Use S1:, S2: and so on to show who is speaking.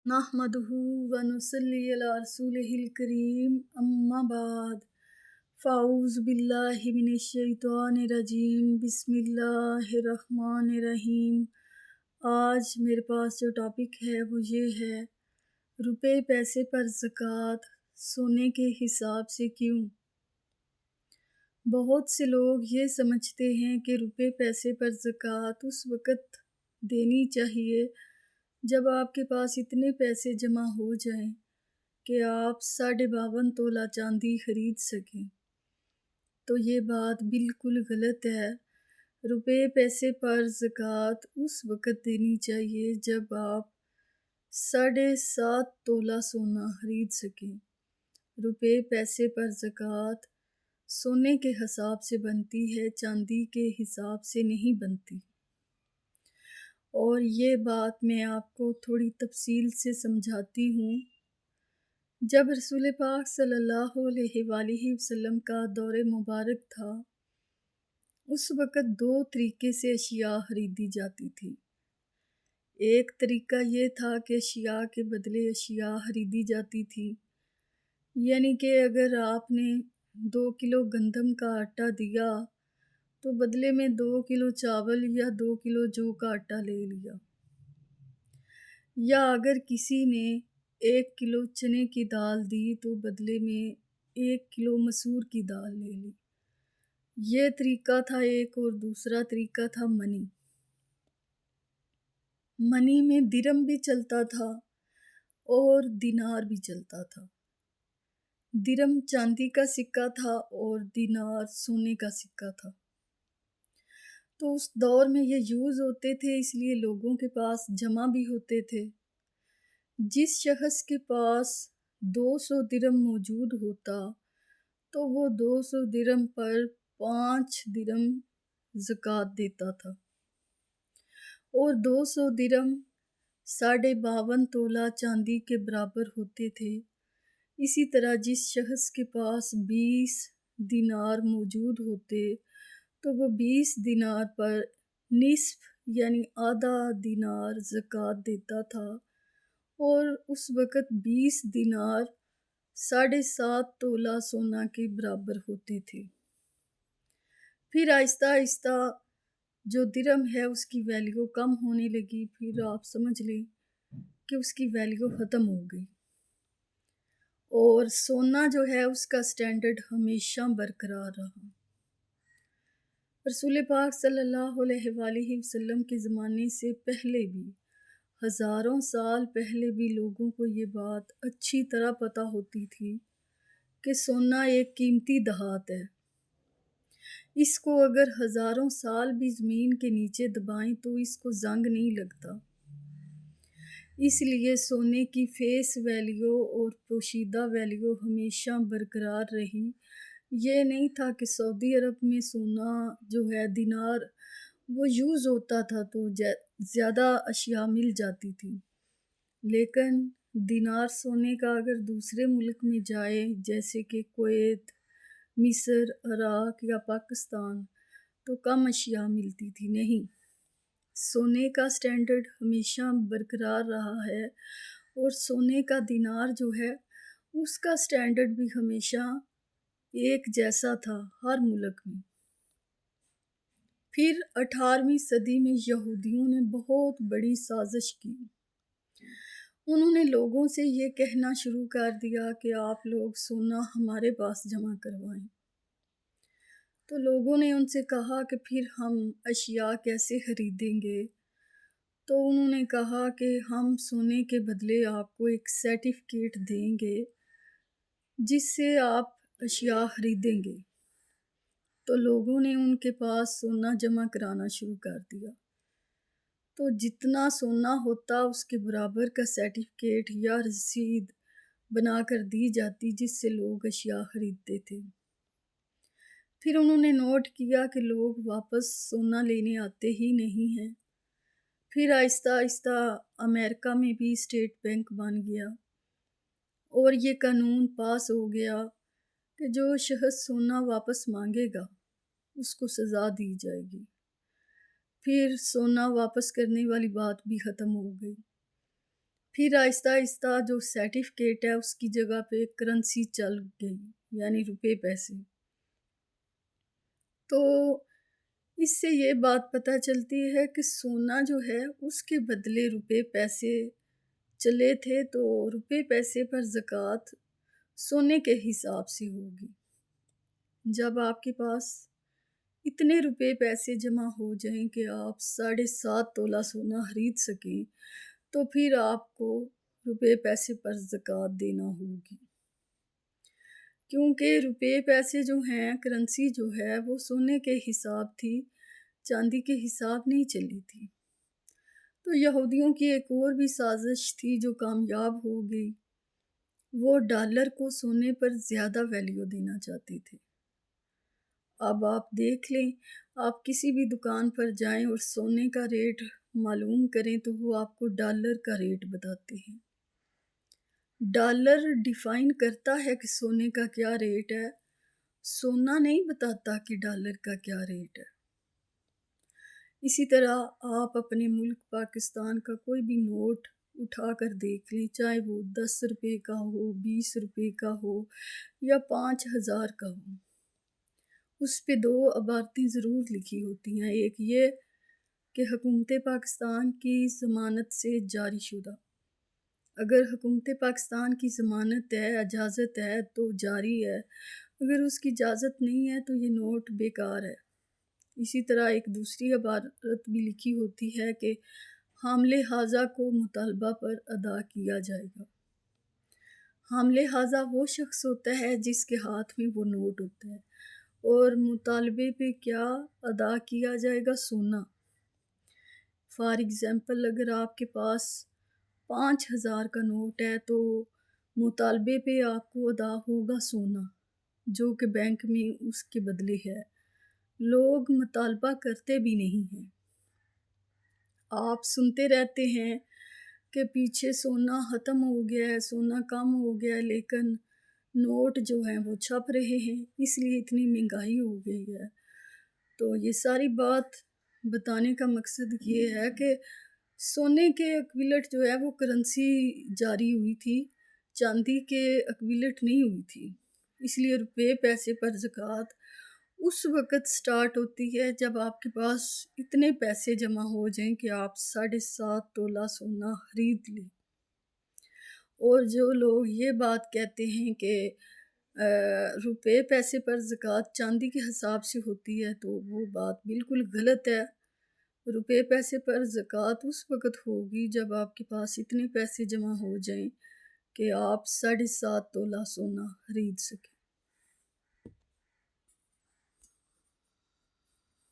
S1: نحمده ونصلي على رسوله الكريم اما بعد فاعوذ باللہ من الشیطان الرجیم بسم اللہ الرحمن الرحیم۔ آج میرے پاس جو ٹاپک ہے وہ یہ ہے، روپے پیسے پر زکوٰۃ سونے کے حساب سے کیوں؟ بہت سے لوگ یہ سمجھتے ہیں کہ روپے پیسے پر زکوٰۃ اس وقت دینی چاہیے جب آپ کے پاس اتنے پیسے جمع ہو جائیں کہ آپ 52.5 تولہ چاندی خرید سکیں۔ تو یہ بات بالکل غلط ہے۔ روپے پیسے پر زکوٰۃ اس وقت دینی چاہیے جب آپ 7.5 تولہ سونا خرید سکیں۔ روپے پیسے پر زکوٰۃ سونے کے حساب سے بنتی ہے، چاندی کے حساب سے نہیں بنتی۔ اور یہ بات میں آپ کو تھوڑی تفصیل سے سمجھاتی ہوں۔ جب رسول پاک صلی اللہ علیہ وآلہ وسلم کا دور مبارک تھا، اس وقت 2 طریقے سے اشیاء خریدی جاتی تھی۔ ایک طریقہ یہ تھا کہ اشیاء کے بدلے اشیاء خریدی جاتی تھی، یعنی کہ اگر آپ نے 2 کلو گندم کا آٹا دیا تو بدلے میں 2 کلو چاول یا 2 کلو جو کا آٹا لے لیا، یا اگر کسی نے 1 کلو چنے کی دال دی تو بدلے میں 1 کلو مسور کی دال لے لی۔ یہ طریقہ تھا ایک، اور دوسرا طریقہ تھا منی۔ منی میں درم بھی چلتا تھا اور دینار بھی چلتا تھا۔ درم چاندی کا سکہ تھا اور دینار سونے کا سکہ تھا۔ تو اس دور میں یہ یوز ہوتے تھے، اس لیے لوگوں کے پاس جمع بھی ہوتے تھے۔ جس شخص کے پاس 200 درم موجود ہوتا تو وہ 200 درم پر 5 درم زکوٰۃ دیتا تھا، اور 200 درم 52.5 تولہ چاندی کے برابر ہوتے تھے۔ اسی طرح جس شخص کے پاس 20 دینار موجود ہوتے تو وہ 20 دینار پر نصف یعنی آدھا دینار زکوٰۃ دیتا تھا، اور اس وقت 20 دینار 7.5 تولہ سونا کے برابر ہوتے تھے۔ پھر آہستہ آہستہ جو درم ہے اس کی ویلیو کم ہونے لگی، پھر آپ سمجھ لیں کہ اس کی ویلیو ختم ہو گئی، اور سونا جو ہے اس کا سٹینڈرڈ ہمیشہ برقرار رہا۔ رسول پاک صلی اللہ علیہ وآلہ وسلم کے زمانے سے پہلے بھی، ہزاروں سال پہلے بھی لوگوں کو یہ بات اچھی طرح پتہ ہوتی تھی کہ سونا ایک قیمتی دھات ہے۔ اس کو اگر ہزاروں سال بھی زمین کے نیچے دبائیں تو اس کو زنگ نہیں لگتا۔ اس لیے سونے کی فیس ویلیو اور پوشیدہ ویلیو ہمیشہ برقرار رہی۔ یہ نہیں تھا کہ سعودی عرب میں سونا جو ہے دینار وہ یوز ہوتا تھا تو زیادہ اشیاء مل جاتی تھی، لیکن دینار سونے کا اگر دوسرے ملک میں جائے جیسے کہ کویت، مصر، عراق یا پاکستان تو کم اشیاء ملتی تھی۔ نہیں، سونے کا سٹینڈرڈ ہمیشہ برقرار رہا ہے، اور سونے کا دینار جو ہے اس کا سٹینڈرڈ بھی ہمیشہ ایک جیسا تھا ہر ملک میں۔ پھر 18ویں صدی میں یہودیوں نے بہت بڑی سازش کی۔ انہوں نے لوگوں سے یہ کہنا شروع کر دیا کہ آپ لوگ سونا ہمارے پاس جمع کروائیں۔ تو لوگوں نے ان سے کہا کہ پھر ہم اشیاء کیسے خریدیں گے؟ تو انہوں نے کہا کہ ہم سونے کے بدلے آپ کو ایک سرٹیفکیٹ دیں گے جس سے آپ اشیاء خریدیں گے۔ تو لوگوں نے ان کے پاس سونا جمع کرانا شروع کر دیا، تو جتنا سونا ہوتا اس کے برابر کا سرٹیفکیٹ یا رسید بنا کر دی جاتی جس سے لوگ اشیاء خریدتے تھے۔ پھر انہوں نے نوٹ کیا کہ لوگ واپس سونا لینے آتے ہی نہیں ہیں۔ پھر آہستہ آہستہ امریکہ میں بھی اسٹیٹ بینک بن گیا، اور یہ قانون پاس ہو گیا کہ جو شخص سونا واپس مانگے گا اس کو سزا دی جائے گی۔ پھر سونا واپس کرنے والی بات بھی ختم ہو گئی۔ پھر آہستہ آہستہ جو سرٹیفکیٹ ہے اس کی جگہ پہ کرنسی چل گئی، یعنی روپے پیسے۔ تو اس سے یہ بات پتہ چلتی ہے کہ سونا جو ہے اس کے بدلے روپے پیسے چلے تھے، تو روپے پیسے پر زکوٰۃ سونے کے حساب سے ہوگی۔ جب آپ کے پاس اتنے روپے پیسے جمع ہو جائیں کہ آپ 7.5 تولہ سونا خرید سکیں، تو پھر آپ کو روپے پیسے پر زکوٰۃ دینا ہوگی، کیونکہ روپے پیسے جو ہیں، کرنسی جو ہے وہ سونے کے حساب تھی، چاندی کے حساب نہیں چلی تھی۔ تو یہودیوں کی ایک اور بھی سازش تھی جو کامیاب ہو گئی، وہ ڈالر کو سونے پر زیادہ ویلیو دینا چاہتے تھے۔ اب آپ دیکھ لیں، آپ کسی بھی دکان پر جائیں اور سونے کا ریٹ معلوم کریں تو وہ آپ کو ڈالر کا ریٹ بتاتے ہیں۔ ڈالر ڈیفائن کرتا ہے کہ سونے کا کیا ریٹ ہے، سونا نہیں بتاتا کہ ڈالر کا کیا ریٹ ہے۔ اسی طرح آپ اپنے ملک پاکستان کا کوئی بھی نوٹ اٹھا کر دیکھ لیں، چاہے وہ 10 روپے کا ہو، 20 روپے کا ہو یا 5,000 کا ہو، اس پہ 2 عبارتیں ضرور لکھی ہوتی ہیں۔ ایک یہ کہ حکومت پاکستان کی ضمانت سے جاری شدہ۔ اگر حکومت پاکستان کی ضمانت ہے، اجازت ہے تو جاری ہے، اگر اس کی اجازت نہیں ہے تو یہ نوٹ بیکار ہے۔ اسی طرح ایک دوسری عبارت بھی لکھی ہوتی ہے کہ حامل حاضہ کو مطالبہ پر ادا کیا جائے گا۔ حامل حاضہ وہ شخص ہوتا ہے جس کے ہاتھ میں وہ نوٹ ہوتا ہے، اور مطالبے پہ کیا ادا کیا جائے گا؟ سونا۔ فار ایگزامپل، اگر آپ کے پاس 5,000 کا نوٹ ہے تو مطالبے پہ آپ کو ادا ہوگا سونا، جو کہ بینک میں اس کے بدلے ہے۔ لوگ مطالبہ کرتے بھی نہیں ہیں۔ آپ سنتے رہتے ہیں کہ پیچھے سونا ختم ہو گیا ہے، سونا کم ہو گیا ہے، لیکن نوٹ جو ہیں وہ چھپ رہے ہیں، اس لیے اتنی مہنگائی ہو گئی ہے۔ تو یہ ساری بات بتانے کا مقصد یہ ہے کہ سونے کے ایکویلنٹ جو ہے وہ کرنسی جاری ہوئی تھی، چاندی کے ایکویلنٹ نہیں ہوئی تھی۔ اس لیے روپے پیسے پر زکوٰۃ اس وقت سٹارٹ ہوتی ہے جب آپ کے پاس اتنے پیسے جمع ہو جائیں کہ آپ 7.5 تولہ سونا خرید لیں۔ اور جو لوگ یہ بات کہتے ہیں کہ روپے پیسے پر زکوٰۃ چاندی کے حساب سے ہوتی ہے، تو وہ بات بالکل غلط ہے۔ روپے پیسے پر زکوٰۃ اس وقت ہوگی جب آپ کے پاس اتنے پیسے جمع ہو جائیں کہ آپ 7.5 تولہ سونا خرید سکیں۔